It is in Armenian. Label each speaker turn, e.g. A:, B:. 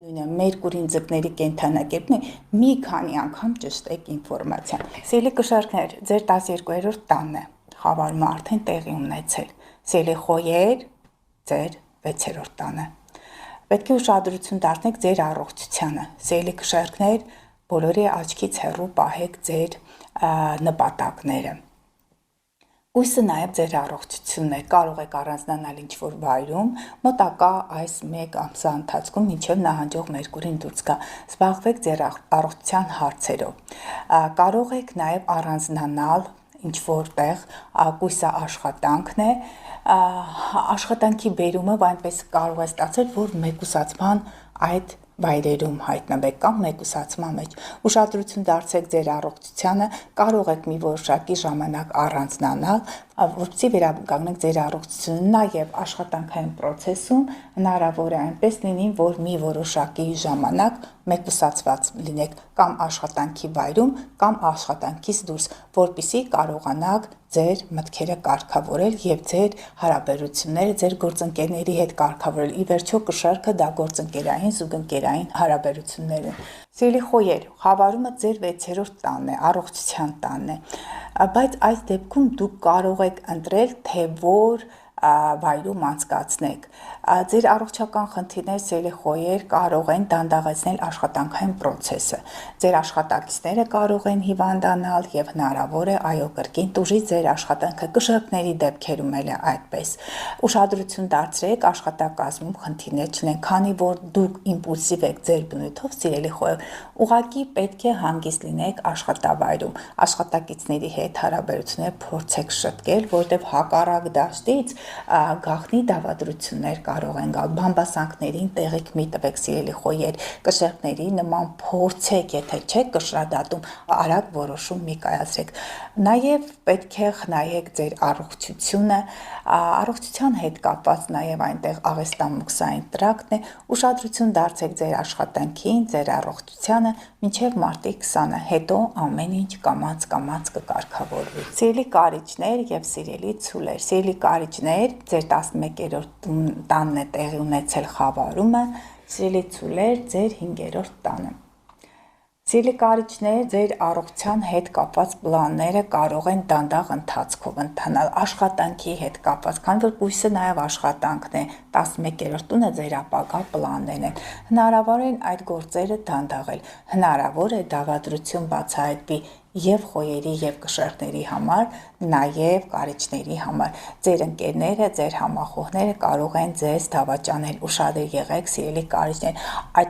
A: Մերկուրին ձկների կենդանակերպն է մի քանի անգամ ճշտեք ինֆորմացիան։ Սիրելի կշարքներ, ձեր 12-րդ տանն է, խավարումը արդեն տեղի ունեցել։ Սիրելի խոյեր, ձեր 6-րդ տանը։ Պետք է ուշադրություն դարձնեք ձեր առողջությանը։ Սիրելի կշարքներ, բոլորի աչքից հեռու պահեք ձեր նպատակները։ Կույսը նաև ձեր առողջությունն է, կարող եք առանձնանալ ինչ-որ վայրում, մոտակա այս մեկ ամսվա ընթացքում մինչև նահանջող Մերկուրին դուրս գա, զբաղվեք ձեր առողջության հարցերով։ Կարող եք նաև առանձնանալ ինչ-որ տեղ, կույսը աշխատանքն է, աշխատանքի բերումը այնպես կարող է ստացել, որ մեկուսացման այդ վայրերում հայտնվեք կամ մեկուսացման մեջ։ Ուշադրություն դարձրեք ձեր առողջությանը, կարող եք մի որոշակի ժամանակ առանձնանալ, որպեսզի վերականգնեք ձեր առողջությունը, նաև աշխատանքային process-ում հնարավոր է այնպես լինի, որ մի որոշակի ժամանակ մեկուսացված լինեք կամ աշխատանքի վայրում, կամ աշխատանքից դուրս, որպեսզի կարողանաք ձեր մտքերը կարգավորել եւ ձեր հարաբերությունները ձեր գործընկերների հետ կարգավորել։ Ի վերջո կշարքը դա գործընկերային, զուգընկերային հարաբերություններ են։ Սիրելի խոյեր, խավարումը ձեր 6-րդ տանն է, առողջության տանն է, բայց այս դեպքում դուք կարող եք ընտրել, թե որ վայրում անցկացնեք։ Ձեր առողջական խնդիրները, սիրելի խոյեր, կարող են դանդաղեցնել աշխատանքային process-ը։ Ձեր աշխատակիցները կարող են հիվանդանալ եւ հնարավոր է այո կրկին տուժի ձեր աշխատանքը, կշարքների դեպքերում էլ է այդպես։ Ուշադրություն դարձրեք աշխատակազմում խնդիրներ չլինեն, քանի որ դուք իմպուլսիվ եք ձեր բնույթով, սիրելի խոյեր, ուղղակի պետք է հանգիստ լինեք աշխատավայրում, աշխատակիցների հետ հարաբերությունները փորձեք շտկել, որտեղ հակառակ դաշտից գաղտնի դավադրություններ կարող են գալ, բամբասանքներին տեղիք մի տվեք, սիրելի խոյեր, կշեռքների նման փորձեք, եթե չեք կշռադատում, արագ որոշում մի կայացրեք։ Նաև պետք է խնայեք ձեր առողջությունը, առողջության հետ կապված նաև այնտեղ աղեստամոքսային տրակտն է, ուշադրություն դարձրեք ձեր աշխատանքին, ձեր առողջությանը, մինչև մարտի 20-ը, հետո ամեն ինչ կամաց կկարգավորվի։ Սիրելի կարիճներ եւ սիրելի ցուլեր, սիրելի կարիճներ, ձեր 11-րդ տանն է տեղի ունեցել խավարումը, սիրելի ցուլեր, ձեր 5-րդ տանը։ Սիրելի կարիճներ, ձեր առողջության հետ կապված պլանները կարող են դանդաղ ընթացքով ընթանալ, աշխատանքի հետ կապված, քանի որ կույսը նաև աշխատանքն է, 11-րդ տունը ձեր ապագա պլաններն են։ Հնարավոր է այդ գործերը դանդաղել, հնարավոր է դավադրություն բացահայտվի եւ խոյերի եւ կշեռքների համար, նաեւ կարիճների համար։ Ձեր ընկերները, ձեր համախոհները կարող են ձեզ դավաճանել, ուշադիր եղեք, սիրելի կարիճներ, այդ